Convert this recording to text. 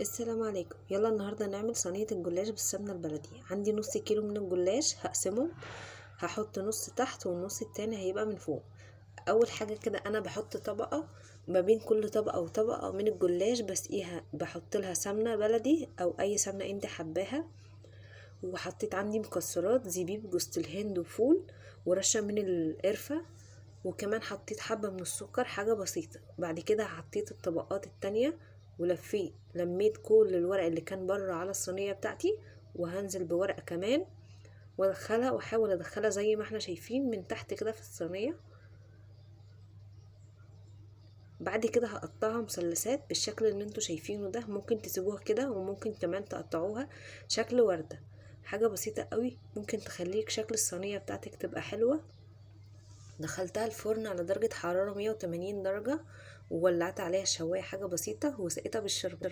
السلام عليكم. يلا النهارده نعمل صينيه الجلاش بالسمنه البلدي. عندي نص كيلو من الجلاش هقسمه، هحط نص تحت والنص التاني هيبقى من فوق. اول حاجه كده انا بحط طبقه، ما بين كل طبقه وطبقه من الجلاش بسقيها، بحط لها سمنه بلدي او اي سمنه انت حباها. وحطيت عندي مكسرات زبيب جوز الهند وفول ورشه من القرفه، وكمان حطيت حبة من السكر، حاجة بسيطة. بعد كده حطيت الطبقات التانية لميت كل الورق اللي كان بره على الصينية بتاعتي، وهنزل بورقة كمان وادخلها واحاول ادخلها زي ما احنا شايفين من تحت كده في الصينية. بعد كده هقطعها مثلثات بالشكل اللي انتوا شايفينه ده، ممكن تسيبوها كده وممكن كمان تقطعوها شكل وردة. حاجة بسيطة قوي ممكن تخليك شكل الصينية بتاعتك تبقى حلوة. دخلتها الفرن على درجة حرارة 180 درجة، وولعت عليها الشواية حاجة بسيطة وسقيتها بالشربات.